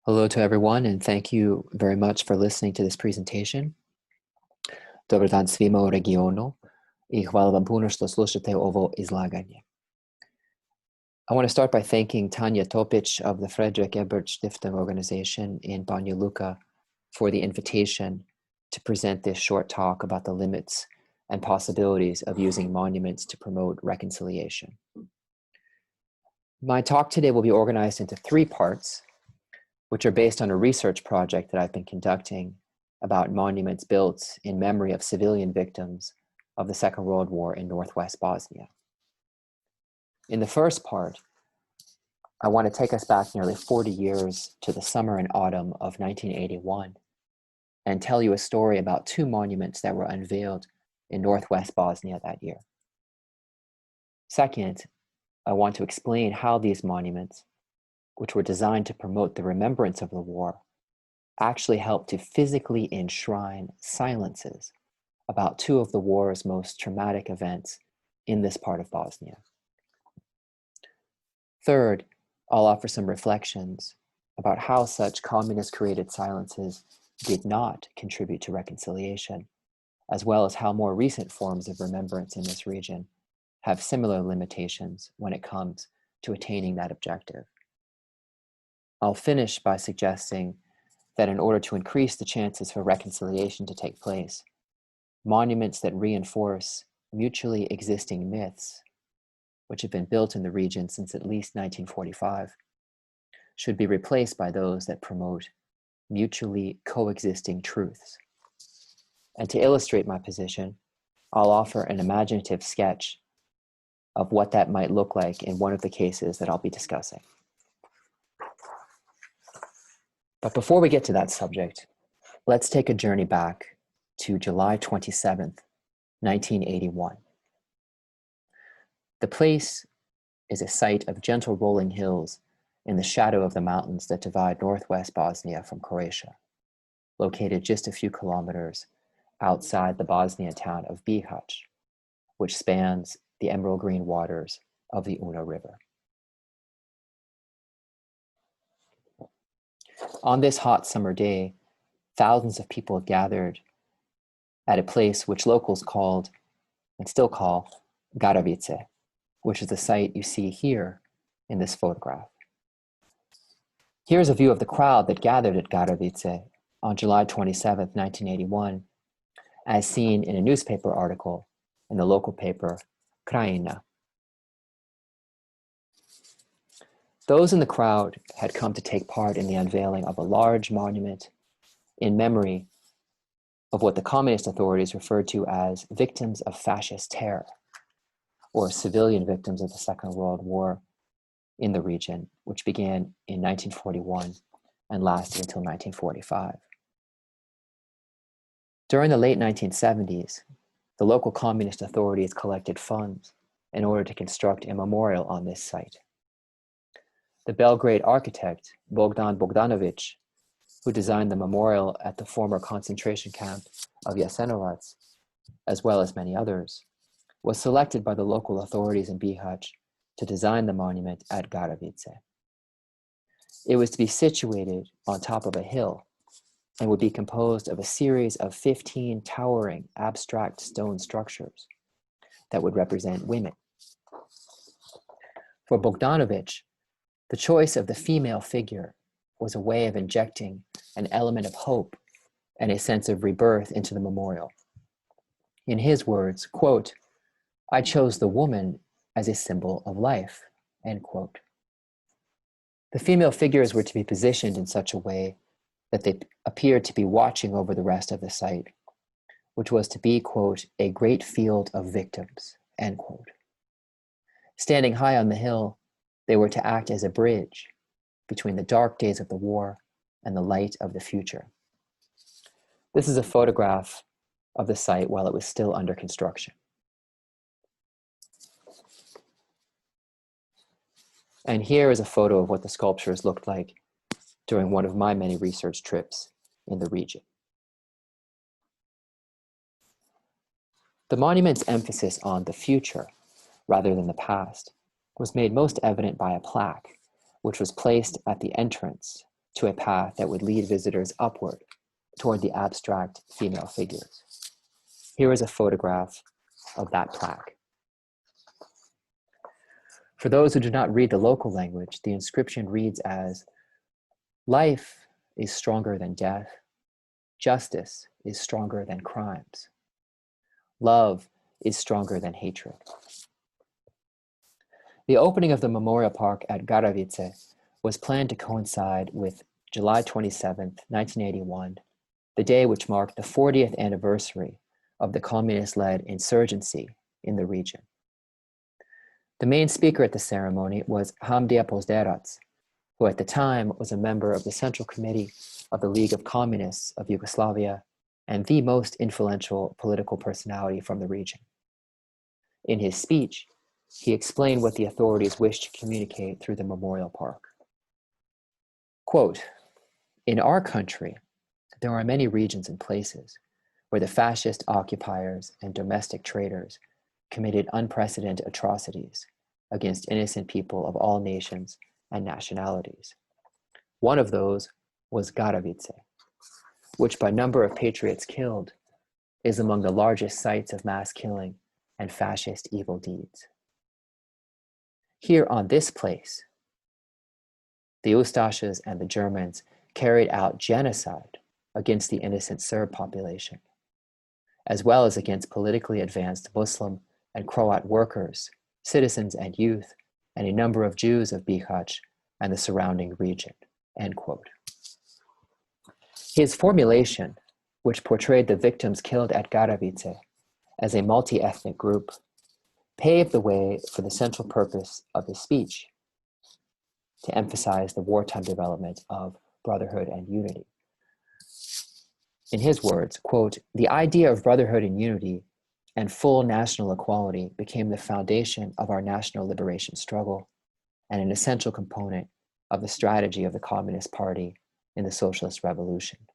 Hello to everyone, and thank you very much for listening to this presentation. Dobar dan svima u regionu I hvala vam puno što slušate ovo izlaganje. I want to start by thanking Tanja Topic of the Frederick Ebert Stiftung organization in Banja Luka for the invitation to present this short talk about the limits and possibilities of using monuments to promote reconciliation. My talk today will be organized into 3 parts, which are based on a research project that I've been conducting about monuments built in memory of civilian victims of the Second World War in Northwest Bosnia. In the first part, I want to take us back nearly 40 years to the summer and autumn of 1981 and tell you a story about 2 monuments that were unveiled in Northwest Bosnia that year. Second, I want to explain how these monuments, which were designed to promote the remembrance of the war, actually helped to physically enshrine silences about 2 of the war's most traumatic events in this part of Bosnia. Third, I'll offer some reflections about how such communist-created silences did not contribute to reconciliation, as well as how more recent forms of remembrance in this region have similar limitations when it comes to attaining that objective. I'll finish by suggesting that in order to increase the chances for reconciliation to take place, monuments that reinforce mutually existing myths, which have been built in the region since at least 1945, should be replaced by those that promote mutually coexisting truths. And to illustrate my position, I'll offer an imaginative sketch of what that might look like in one of the cases that I'll be discussing. But before we get to that subject, let's take a journey back to July 27th, 1981. The place is a site of gentle rolling hills in the shadow of the mountains that divide northwest Bosnia from Croatia, located just a few kilometers outside the Bosnian town of Bihać, which spans the emerald green waters of the Una River. On this hot summer day, thousands of people gathered at a place which locals called, and still call, Garavice, which is the site you see here in this photograph. Here's a view of the crowd that gathered at Garavice on July 27, 1981, as seen in a newspaper article in the local paper, Krajina. Those in the crowd had come to take part in the unveiling of a large monument in memory of what the communist authorities referred to as victims of fascist terror, or civilian victims of the Second World War in the region, which began in 1941 and lasted until 1945. During the late 1970s, the local communist authorities collected funds in order to construct a memorial on this site. The Belgrade architect, Bogdan Bogdanović, who designed the memorial at the former concentration camp of Jasenovac, as well as many others, was selected by the local authorities in Bihać to design the monument at Garavice. It was to be situated on top of a hill and would be composed of a series of 15 towering abstract stone structures that would represent women. For Bogdanović, the choice of the female figure was a way of injecting an element of hope and a sense of rebirth into the memorial. In his words, quote, "I chose the woman as a symbol of life," end quote. The female figures were to be positioned in such a way that they appeared to be watching over the rest of the site, which was to be, quote, "a great field of victims," end quote. Standing high on the hill, they were to act as a bridge between the dark days of the war and the light of the future. This is a photograph of the site while it was still under construction. And here is a photo of what the sculptures looked like during one of my many research trips in the region. The monument's emphasis on the future rather than the past was made most evident by a plaque, which was placed at the entrance to a path that would lead visitors upward toward the abstract female figures. Here is a photograph of that plaque. For those who do not read the local language, the inscription reads as, "Life is stronger than death. Justice is stronger than crimes. Love is stronger than hatred." The opening of the memorial park at Garavice was planned to coincide with July 27th, 1981, the day which marked the 40th anniversary of the communist-led insurgency in the region. The main speaker at the ceremony was Hamdia Pozderac, who at the time was a member of the Central Committee of the League of Communists of Yugoslavia and the most influential political personality from the region. In his speech, he explained what the authorities wished to communicate through the memorial park. Quote, "In our country, there are many regions and places where the fascist occupiers and domestic traitors committed unprecedented atrocities against innocent people of all nations and nationalities. One of those was Garavice, which by number of patriots killed is among the largest sites of mass killing and fascist evil deeds. Here on this place, the Ustashes and the Germans carried out genocide against the innocent Serb population, as well as against politically advanced Muslim and Croat workers, citizens and youth, and a number of Jews of Bihać and the surrounding region." End quote. His formulation, which portrayed the victims killed at Garavice as a multi-ethnic group, paved the way for the central purpose of his speech, to emphasize the wartime development of brotherhood and unity. In his words, quote, "The idea of brotherhood and unity and full national equality became the foundation of our national liberation struggle and an essential component of the strategy of the Communist Party in the Socialist Revolution.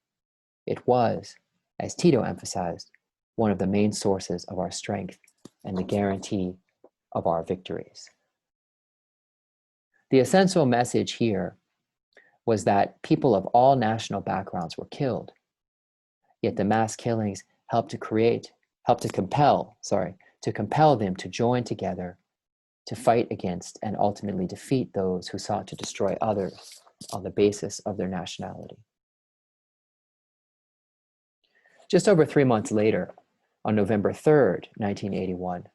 It was, as Tito emphasized, one of the main sources of our strength and the guarantee of our victories." The essential message here was that people of all national backgrounds were killed, yet the mass killings helped to compel them to join together to fight against and ultimately defeat those who sought to destroy others on the basis of their nationality. Just over 3 months later, on November 3rd, 1981,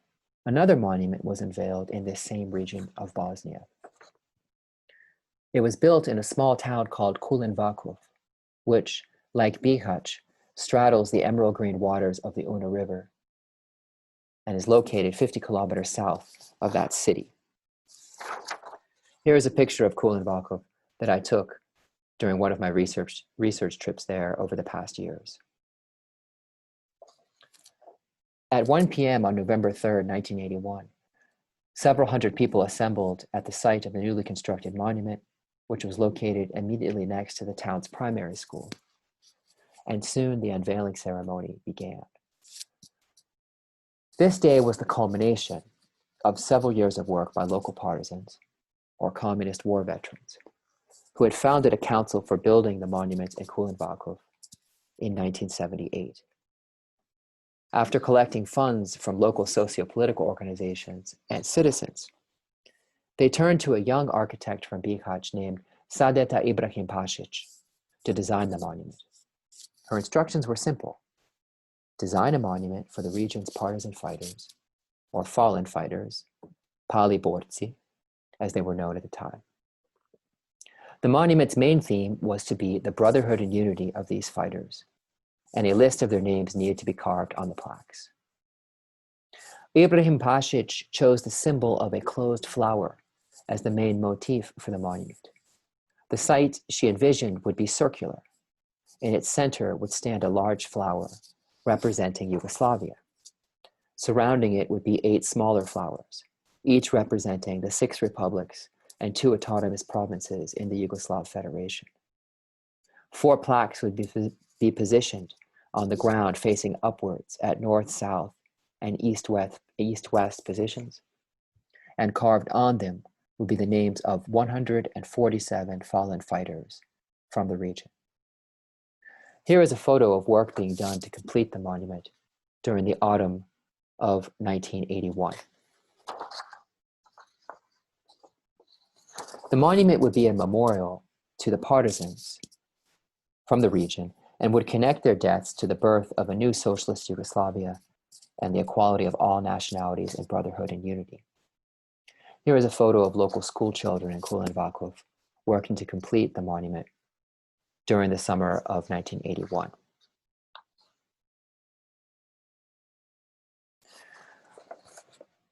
another monument was unveiled in this same region of Bosnia. It was built in a small town called Kulen-Vakufu, which, like Bihać, straddles the emerald green waters of the Una River and is located 50 kilometers south of that city. Here is a picture of Kulen-Vakufu that I took during one of my research trips there over the past years. At 1 p.m. on November 3rd, 1981, several hundred people assembled at the site of the newly constructed monument, which was located immediately next to the town's primary school. And soon the unveiling ceremony began. This day was the culmination of several years of work by local partisans, or communist war veterans, who had founded a council for building the monuments in Kulen-Vakufu in 1978. After collecting funds from local socio-political organizations and citizens, they turned to a young architect from Bihać named Sadeta Ibrahim Pasic to design the monument. Her instructions were simple: design a monument for the region's partisan fighters, or fallen fighters, Pali Borci, as they were known at the time. The monument's main theme was to be the brotherhood and unity of these fighters, and a list of their names needed to be carved on the plaques. Ibrahim Pasic chose the symbol of a closed flower as the main motif for the monument. The site she envisioned would be circular. In its center would stand a large flower representing Yugoslavia. Surrounding it would be 8 smaller flowers, each representing the 6 republics and 2 autonomous provinces in the Yugoslav Federation. 4 plaques would be positioned on the ground facing upwards at north-south and east-west positions, and carved on them would be the names of 147 fallen fighters from the region. Here is a photo of work being done to complete the monument during the autumn of 1981. The monument would be a memorial to the partisans from the region and would connect their deaths to the birth of a new socialist Yugoslavia and the equality of all nationalities in brotherhood and unity. Here is a photo of local school children in Kulen-Vakufu working to complete the monument during the summer of 1981.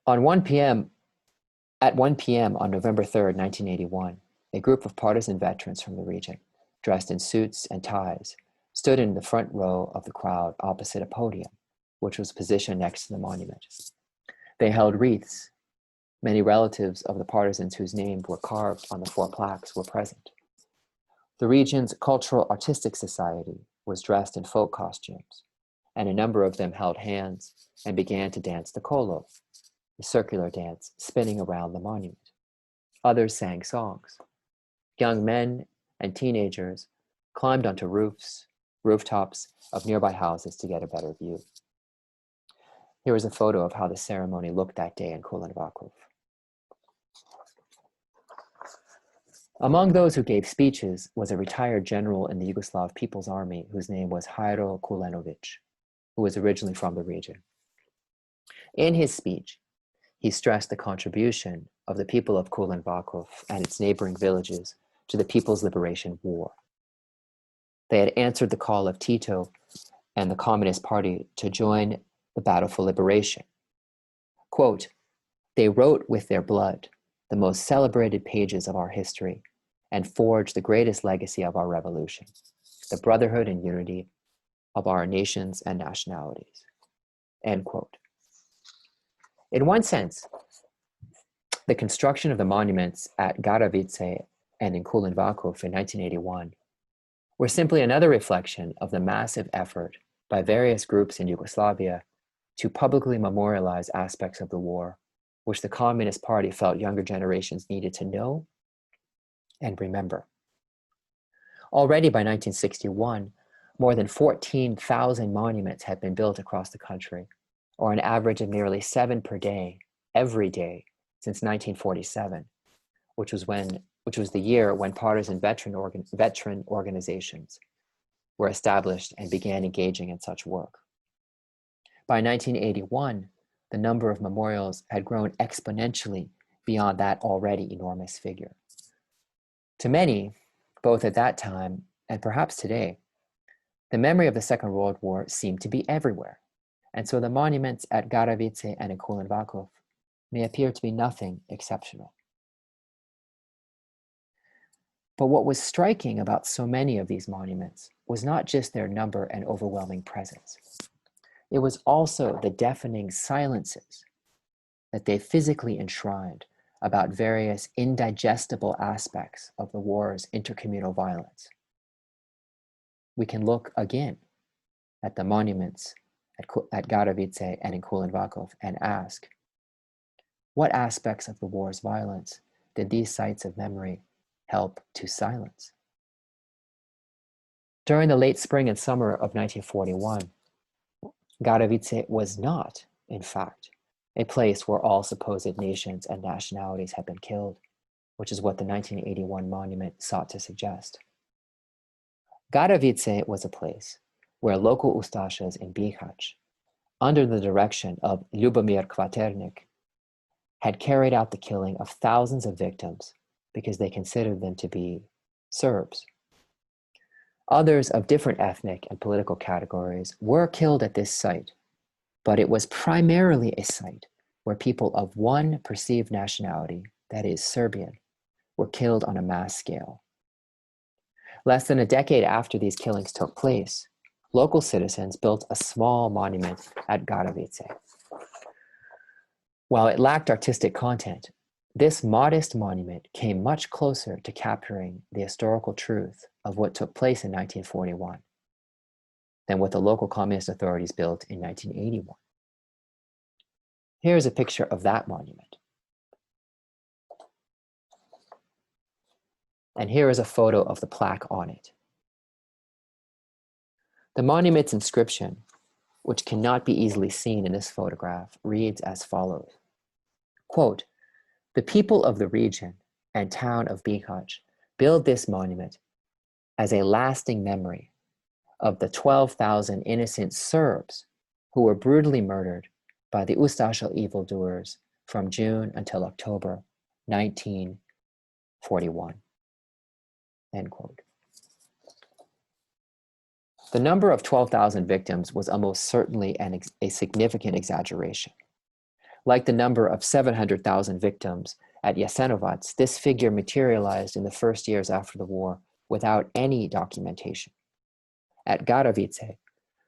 At 1 p.m. on November 3rd, 1981, a group of partisan veterans from the region, dressed in suits and ties, stood in the front row of the crowd opposite a podium, which was positioned next to the monument. They held wreaths. Many relatives of the partisans whose names were carved on the 4 plaques were present. The region's cultural artistic society was dressed in folk costumes, and a number of them held hands and began to dance the kolo, the circular dance spinning around the monument. Others sang songs. Young men and teenagers climbed onto rooftops of nearby houses to get a better view. Here is a photo of how the ceremony looked that day in Kulen-Vakufu. Among those who gave speeches was a retired general in the Yugoslav People's Army whose name was Hajro Kulenović, who was originally from the region. In his speech, he stressed the contribution of the people of Kulen-Vakufu and its neighboring villages to the People's Liberation War. They had answered the call of Tito and the Communist Party to join the battle for liberation. Quote, "They wrote with their blood the most celebrated pages of our history and forged the greatest legacy of our revolution, the brotherhood and unity of our nations and nationalities." End quote. In one sense, the construction of the monuments at Garavice and in Kulen-Vakufu in 1981 were simply another reflection of the massive effort by various groups in Yugoslavia to publicly memorialize aspects of the war, which the Communist Party felt younger generations needed to know and remember. Already by 1961, more than 14,000 monuments had been built across the country, or an average of nearly 7 per day, every day, since 1947, which was the year when partisan veteran organizations were established and began engaging in such work. By 1981, the number of memorials had grown exponentially beyond that already enormous figure. To many, both at that time and perhaps today, the memory of the Second World War seemed to be everywhere, and so the monuments at Garavice and in Kulen-Vakufu may appear to be nothing exceptional. But what was striking about so many of these monuments was not just their number and overwhelming presence. It was also the deafening silences that they physically enshrined about various indigestible aspects of the war's intercommunal violence. We can look again at the monuments at Garavice and in Kulen-Vakufu and ask, what aspects of the war's violence did these sites of memory help to silence? During the late spring and summer of 1941, Garavice was not, in fact, a place where all supposed nations and nationalities had been killed, which is what the 1981 monument sought to suggest. Garavice was a place where local ustashas in Bihać, under the direction of Ljubomir Kvaternik, had carried out the killing of thousands of victims because they considered them to be Serbs. Others of different ethnic and political categories were killed at this site, but it was primarily a site where people of one perceived nationality, that is Serbian, were killed on a mass scale. Less than a decade after these killings took place, local citizens built a small monument at Garavice. While it lacked artistic content, this modest monument came much closer to capturing the historical truth of what took place in 1941 than what the local communist authorities built in 1981. Here is a picture of that monument. and here is a photo of the plaque on it. The monument's inscription, which cannot be easily seen in this photograph, reads as follows. Quote, "The people of the region and town of Bihać build this monument as a lasting memory of the 12,000 innocent Serbs who were brutally murdered by the Ustaša evildoers from June until October 1941. End quote. The number of 12,000 victims was almost certainly a significant exaggeration. Like the number of 700,000 victims at Jasenovac, this figure materialized in the first years after the war without any documentation. At Garovice,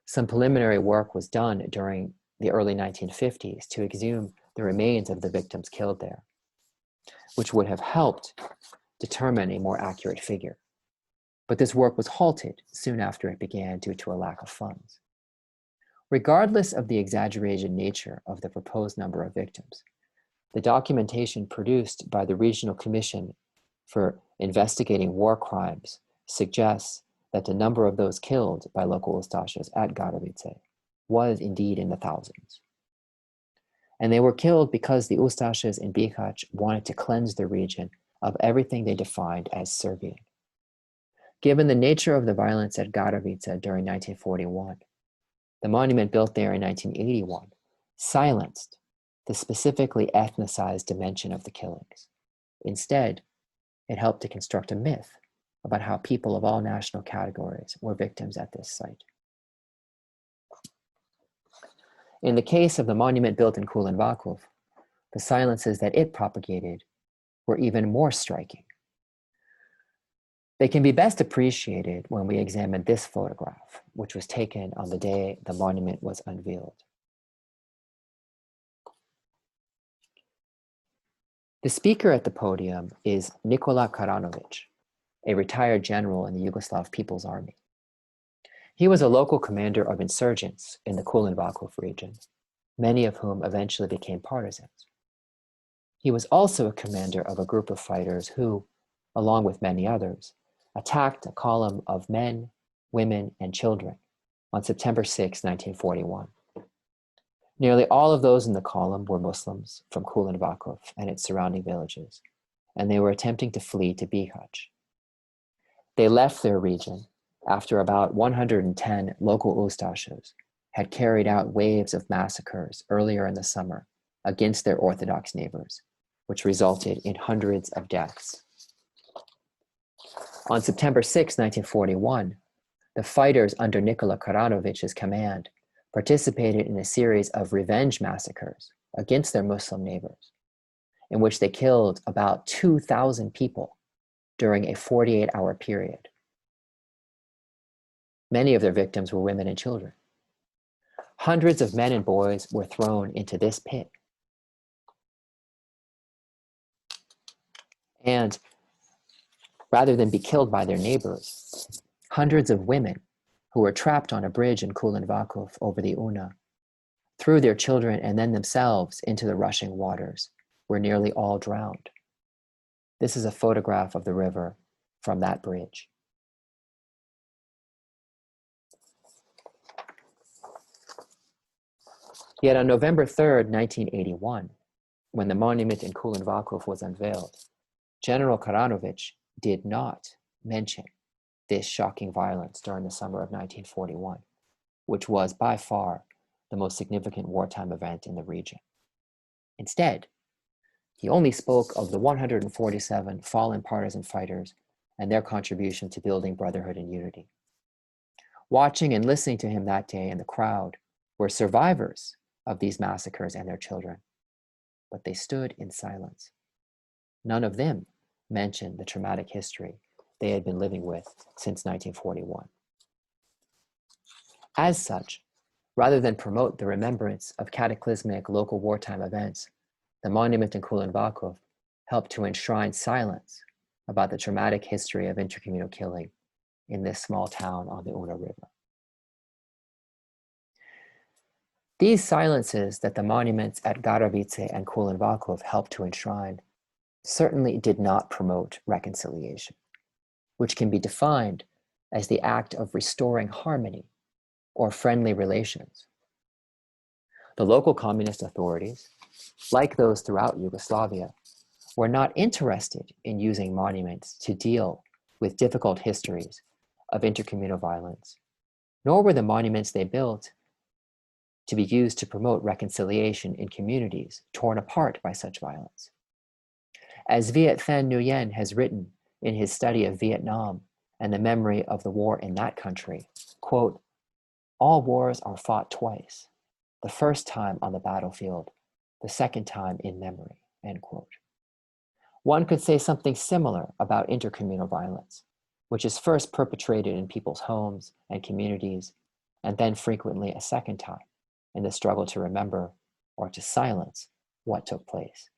some preliminary work was done during the early 1950s to exhume the remains of the victims killed there, which would have helped determine a more accurate figure. But this work was halted soon after it began due to a lack of funds. Regardless of the exaggerated nature of the proposed number of victims, the documentation produced by the Regional Commission for Investigating War Crimes suggests that the number of those killed by local Ustašas at Garovice was indeed in the thousands. And they were killed because the Ustašas in Bihać wanted to cleanse the region of everything they defined as Serbian. Given the nature of the violence at Garovice during 1941, the monument built there in 1981 silenced the specifically ethnicized dimension of the killings. Instead, it helped to construct a myth about how people of all national categories were victims at this site. In the case of the monument built in Kulen-Vakufu, the silences that it propagated were even more striking. They can be best appreciated when we examine this photograph, which was taken on the day the monument was unveiled. The speaker at the podium is Nikola Karanović, a retired general in the Yugoslav People's Army. He was a local commander of insurgents in the Kulen-Vakufu region, many of whom eventually became partisans. He was also a commander of a group of fighters who, along with many others, attacked a column of men, women, and children on September 6, 1941. Nearly all of those in the column were Muslims from Kulen-Vakufu and its surrounding villages, and they were attempting to flee to Bihać. They left their region after about 110 local Ustašas had carried out waves of massacres earlier in the summer against their Orthodox neighbors, which resulted in hundreds of deaths. On September 6, 1941, the fighters under Nikola Karanovic's command participated in a series of revenge massacres against their Muslim neighbors, in which they killed about 2,000 people during a 48-hour period. Many of their victims were women and children. Hundreds of men and boys were thrown into this pit. And rather than be killed by their neighbors, hundreds of women who were trapped on a bridge in Kulen-Vakufu over the Una threw their children and then themselves into the rushing waters, where nearly all drowned. This is a photograph of the river from that bridge. Yet on November 3rd, 1981, when the monument in Kulen-Vakufu was unveiled, General Karanović did not mention this shocking violence during the summer of 1941, which was by far the most significant wartime event in the region. Instead, he only spoke of the 147 fallen partisan fighters and their contribution to building brotherhood and unity. Watching and listening to him that day in the crowd were survivors of these massacres and their children, but they stood in silence. None of them mentioned the traumatic history they had been living with since 1941. As such, rather than promote the remembrance of cataclysmic local wartime events, the monument in Kulen-Vakufu helped to enshrine silence about the traumatic history of intercommunal killing in this small town on the Una River. These silences that the monuments at Garovice and Kulen-Vakufu helped to enshrine certainly did not promote reconciliation. which can be defined as the act of restoring harmony or friendly relations. The local communist authorities, like those throughout Yugoslavia, were not interested in using monuments to deal with difficult histories of intercommunal violence, nor were the monuments they built to be used to promote reconciliation in communities torn apart by such violence. As Viet Thanh Nguyen has written in his study of Vietnam and the memory of the war in that country, quote, "All wars are fought twice, the first time on the battlefield, the second time in memory," end quote. One could say something similar about intercommunal violence, which is first perpetrated in people's homes and communities, and then frequently a second time in the struggle to remember or to silence what took place.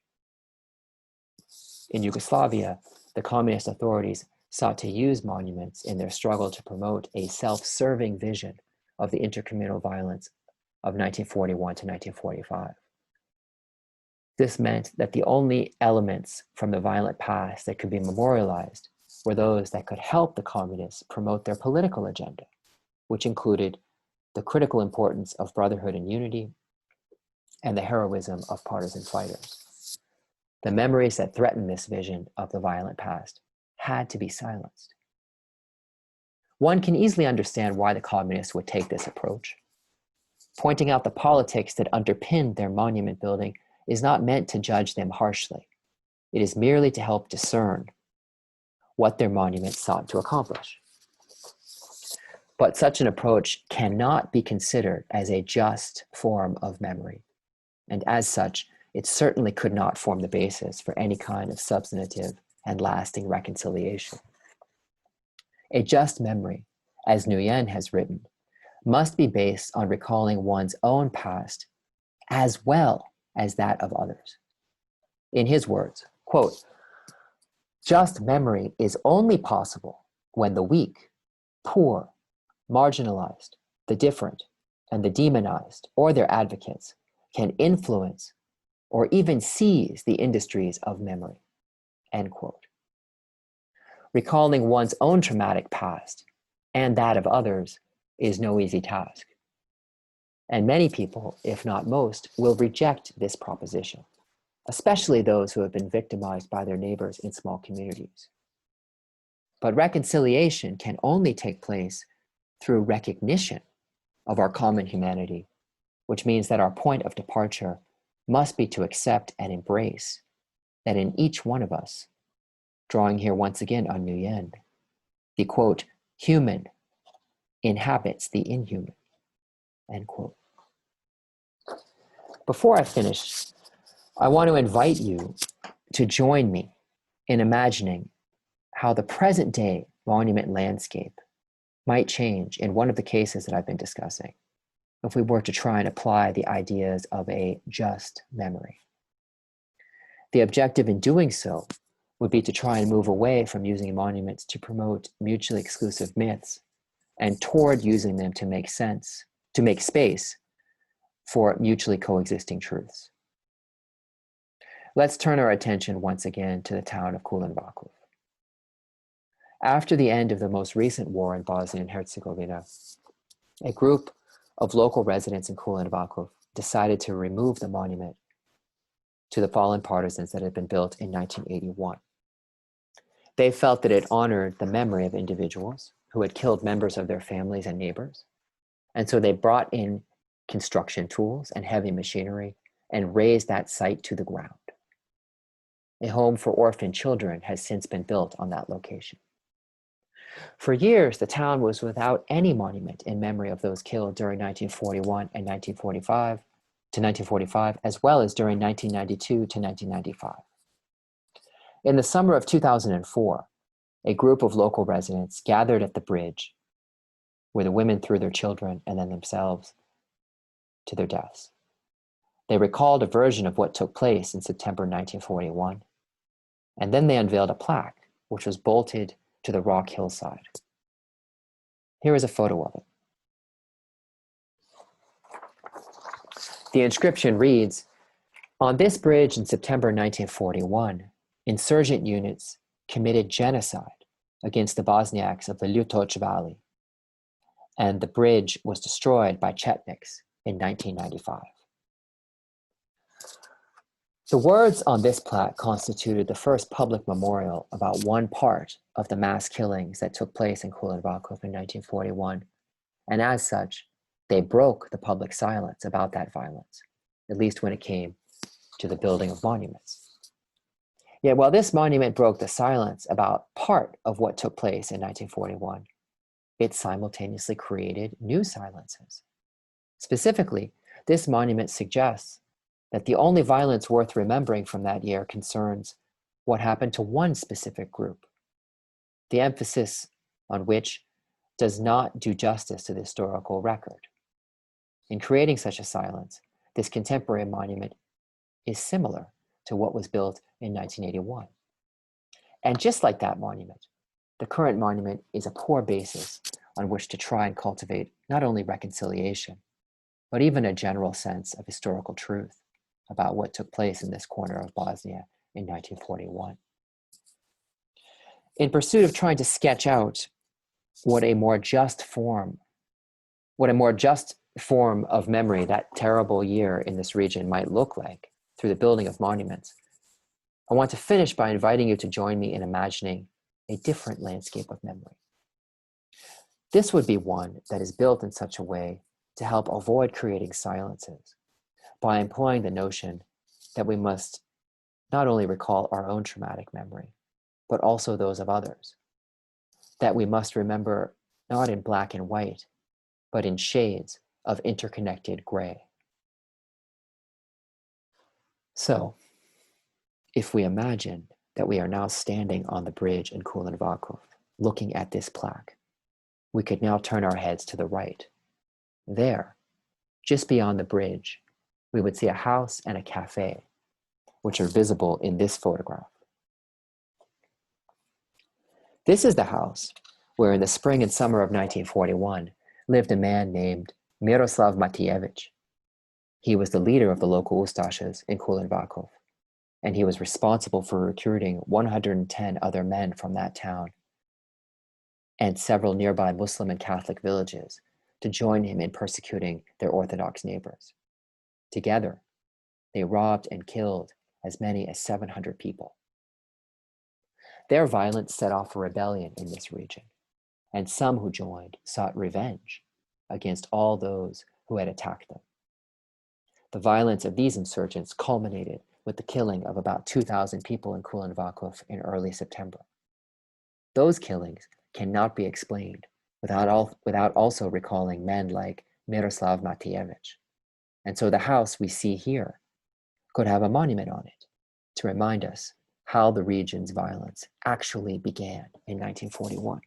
In Yugoslavia, the communist authorities sought to use monuments in their struggle to promote a self-serving vision of the intercommunal violence of 1941 to 1945. This meant that the only elements from the violent past that could be memorialized were those that could help the communists promote their political agenda, which included the critical importance of brotherhood and unity and the heroism of partisan fighters. The memories that threatened this vision of the violent past had to be silenced. One can easily understand why the communists would take this approach. Pointing out the politics that underpinned their monument building is not meant to judge them harshly. It is merely to help discern what their monument sought to accomplish. But such an approach cannot be considered as a just form of memory, and as such, it certainly could not form the basis for any kind of substantive and lasting reconciliation. A just memory, as Nguyen has written, must be based on recalling one's own past as well as that of others. In his words, quote, "Just memory is only possible when the weak, poor, marginalized, the different, and the demonized, or their advocates, can influence or even seize the industries of memory," end quote. Recalling one's own traumatic past and that of others is no easy task. And many people, if not most, will reject this proposition, especially those who have been victimized by their neighbors in small communities. But reconciliation can only take place through recognition of our common humanity, which means that our point of departure must be to accept and embrace that in each one of us, drawing here once again on Nguyen, the quote, "human inhabits the inhuman," end quote. Before I finish, I want to invite you to join me in imagining how the present day monument landscape might change in one of the cases that I've been discussing if we were to try and apply the ideas of a just memory. The objective in doing so would be to try and move away from using monuments to promote mutually exclusive myths and toward using them to make space for mutually coexisting truths. Let's turn our attention once again to the town of Kulen-Vakufu. After the end of the most recent war in Bosnia and Herzegovina, a group of local residents in Kulen-Vakufu decided to remove the monument to the fallen partisans that had been built in 1981. They felt that it honored the memory of individuals who had killed members of their families and neighbors, and so they brought in construction tools and heavy machinery and razed that site to the ground. A home for orphan children has since been built on that location. For years, the town was without any monument in memory of those killed during 1941 and 1945, as well as during 1992 to 1995. In the summer of 2004, a group of local residents gathered at the bridge where the women threw their children and then themselves to their deaths. They recalled a version of what took place in September 1941, and then they unveiled a plaque which was bolted to the rock hillside. Here is a photo of it. The inscription reads, "On this bridge in September 1941, insurgent units committed genocide against the Bosniaks of the Ljutoć Valley, and the bridge was destroyed by Chetniks in 1995. The words on this plaque constituted the first public memorial about one part of the mass killings that took place in Kulen-Vakufu in 1941, and as such, they broke the public silence about that violence, at least when it came to the building of monuments. Yet while this monument broke the silence about part of what took place in 1941, it simultaneously created new silences. Specifically, this monument suggests that the only violence worth remembering from that year concerns what happened to one specific group, the emphasis on which does not do justice to the historical record. In creating such a silence, this contemporary monument is similar to what was built in 1981. And just like that monument, the current monument is a poor basis on which to try and cultivate not only reconciliation, but even a general sense of historical truth about what took place in this corner of Bosnia in 1941. In pursuit of trying to sketch out what a more just form of memory that terrible year in this region might look like through the building of monuments, I want to finish by inviting you to join me in imagining a different landscape of memory. This would be one that is built in such a way to help avoid creating silences by employing the notion that we must not only recall our own traumatic memory, but also those of others, that we must remember not in black and white, but in shades of interconnected gray. So, if we imagine that we are now standing on the bridge in Kulen-Vakufu, looking at this plaque, we could now turn our heads to the right. There, just beyond the bridge, we would see a house and a cafe, which are visible in this photograph. This is the house where in the spring and summer of 1941 lived a man named Miroslav Matijevich. He was the leader of the local Ustašas in Kulen-Vakufu, and he was responsible for recruiting 110 other men from that town and several nearby Muslim and Catholic villages to join him in persecuting their Orthodox neighbors. Together, they robbed and killed as many as 700 people. Their violence set off a rebellion in this region, and some who joined sought revenge against all those who had attacked them. The violence of these insurgents culminated with the killing of about 2,000 people in Kulen-Vakufu in early September. Those killings cannot be explained without also recalling men like Miroslav Matijevich. And so the house we see here could have a monument on it to remind us how the region's violence actually began in 1941.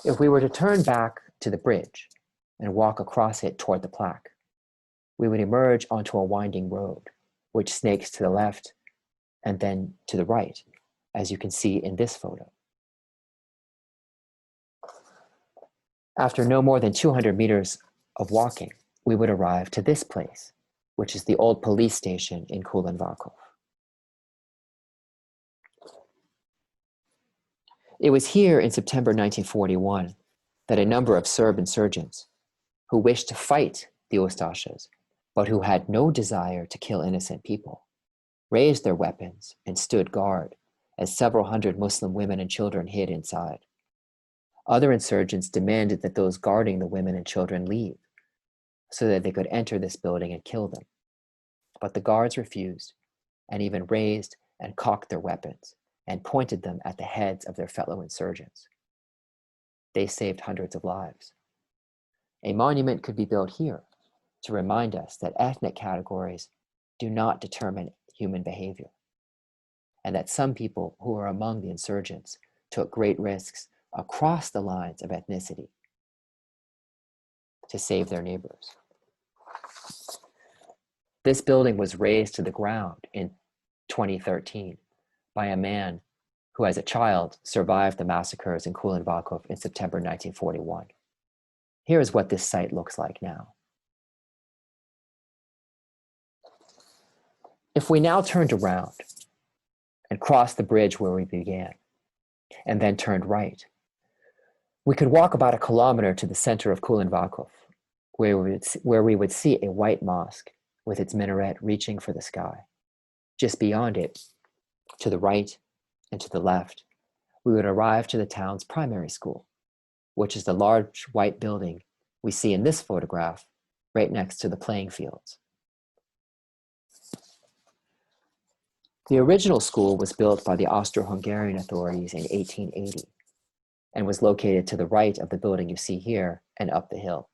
If we were to turn back to the bridge and walk across it toward the plaque, we would emerge onto a winding road, which snakes to the left and then to the right, as you can see in this photo. After no more than 200 meters of walking, we would arrive to this place, which is the old police station in Kulen-Vakufu. It was here in September 1941 that a number of Serb insurgents who wished to fight the Ustašas, but who had no desire to kill innocent people, raised their weapons and stood guard as several hundred Muslim women and children hid inside. Other insurgents demanded that those guarding the women and children leave so that they could enter this building and kill them. But the guards refused and even raised and cocked their weapons and pointed them at the heads of their fellow insurgents. They saved hundreds of lives. A monument could be built here to remind us that ethnic categories do not determine human behavior, and that some people who were among the insurgents took great risks across the lines of ethnicity to save their neighbors. This building was razed to the ground in 2013 by a man who as a child survived the massacres in Kulen-Vakufu in September 1941. Here is what this site looks like now. If we now turned around and crossed the bridge where we began, and then turned right. We could walk about a kilometer to the center of Kulen-Vakufu, where we would see a white mosque with its minaret reaching for the sky. Just beyond it, to the right and to the left, we would arrive to the town's primary school, which is the large white building we see in this photograph right next to the playing fields. The original school was built by the Austro-Hungarian authorities in 1880 and was located to the right of the building you see here and up the hill.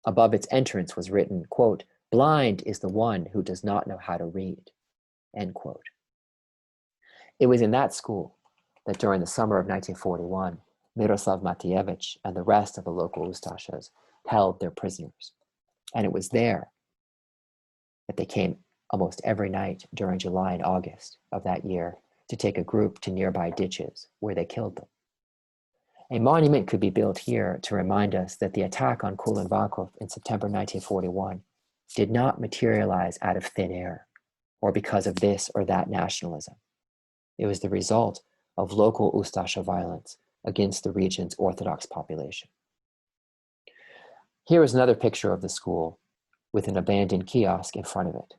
Above its entrance was written, quote, "Blind is the one who does not know how to read," end quote. It was in that school that during the summer of 1941, Miroslav Matejevich and the rest of the local Ustashas held their prisoners. And it was there that they came almost every night during July and August of that year to take a group to nearby ditches where they killed them. A monument could be built here to remind us that the attack on Kulen-Vakufu in September 1941 did not materialize out of thin air or because of this or that nationalism. It was the result of local Ustasha violence against the region's Orthodox population. Here is another picture of the school with an abandoned kiosk in front of it.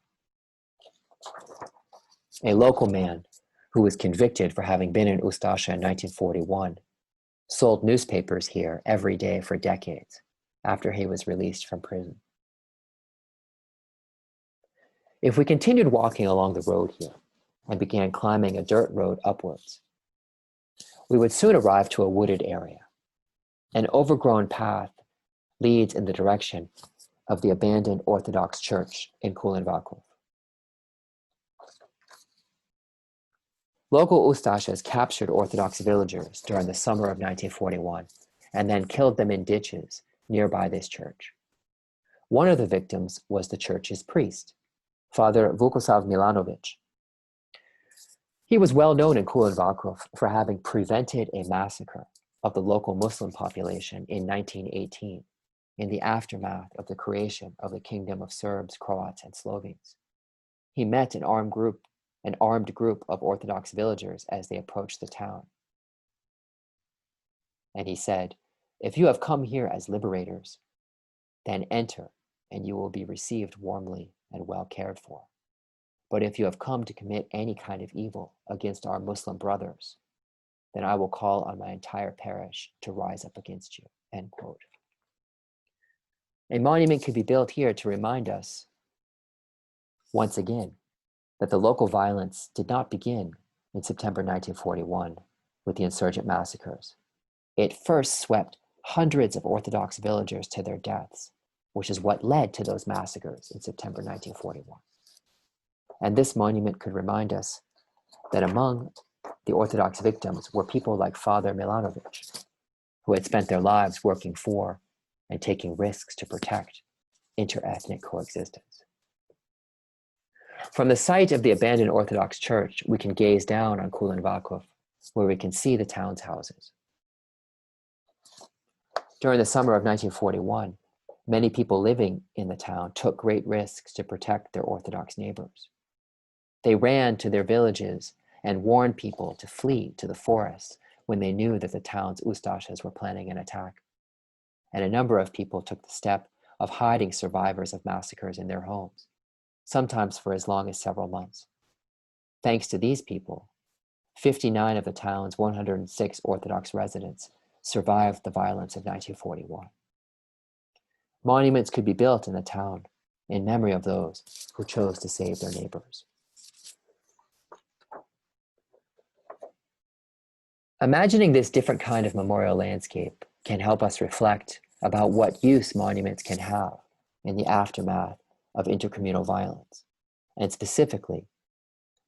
A local man who was convicted for having been in Ustasha in 1941 sold newspapers here every day for decades after he was released from prison. If we continued walking along the road here and began climbing a dirt road upwards, we would soon arrive to a wooded area. An overgrown path leads in the direction of the abandoned Orthodox church in Kulen-Vakufu. Local Ustashas captured Orthodox villagers during the summer of 1941 and then killed them in ditches nearby this church. One of the victims was the church's priest, Father Vukosav Milanovic. He was well known in Kulen-Vakufu for having prevented a massacre of the local Muslim population in 1918 in the aftermath of the creation of the Kingdom of Serbs, Croats, and Slovenes. He met an armed group of Orthodox villagers as they approached the town. And he said, "If you have come here as liberators, then enter and you will be received warmly and well cared for. But if you have come to commit any kind of evil against our Muslim brothers, then I will call on my entire parish to rise up against you," end quote. A monument could be built here to remind us, once again, that the local violence did not begin in September 1941 with the insurgent massacres. It first swept hundreds of Orthodox villagers to their deaths, which is what led to those massacres in September 1941. And this monument could remind us that among the Orthodox victims were people like Father Milanovic, who had spent their lives working for and taking risks to protect interethnic coexistence. From the site of the abandoned Orthodox church, we can gaze down on Kulen-Vakufu, where we can see the town's houses. During the summer of 1941, many people living in the town took great risks to protect their Orthodox neighbors. They ran to their villages and warned people to flee to the forests when they knew that the town's Ustashas were planning an attack. And a number of people took the step of hiding survivors of massacres in their homes, sometimes for as long as several months. Thanks to these people, 59 of the town's 106 Orthodox residents survived the violence of 1941. Monuments could be built in the town in memory of those who chose to save their neighbors. Imagining this different kind of memorial landscape can help us reflect about what use monuments can have in the aftermath of intercommunal violence. And specifically,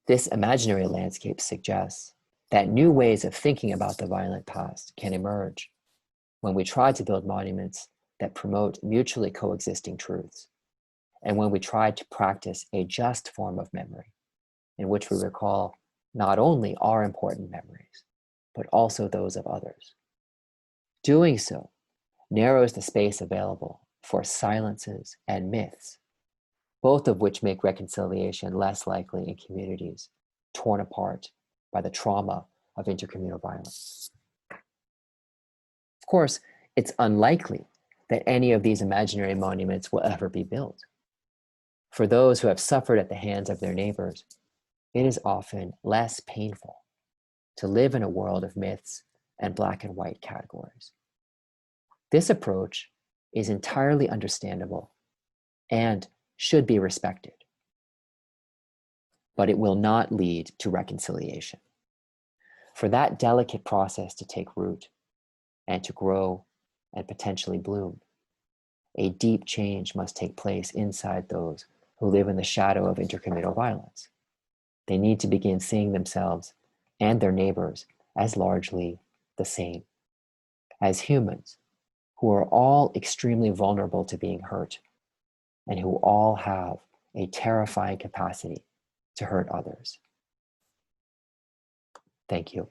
this imaginary landscape suggests that new ways of thinking about the violent past can emerge when we try to build monuments that promote mutually coexisting truths, and when we try to practice a just form of memory in which we recall not only our important memories, but also those of others. Doing so narrows the space available for silences and myths, both of which make reconciliation less likely in communities torn apart by the trauma of intercommunal violence. Of course, it's unlikely that any of these imaginary monuments will ever be built. For those who have suffered at the hands of their neighbors, it is often less painful to live in a world of myths and black and white categories. This approach is entirely understandable and should be respected, but it will not lead to reconciliation. For that delicate process to take root and to grow and potentially bloom, a deep change must take place inside those who live in the shadow of intercommunal violence. They need to begin seeing themselves and their neighbors as largely the same, as humans who are all extremely vulnerable to being hurt and who all have a terrifying capacity to hurt others. Thank you.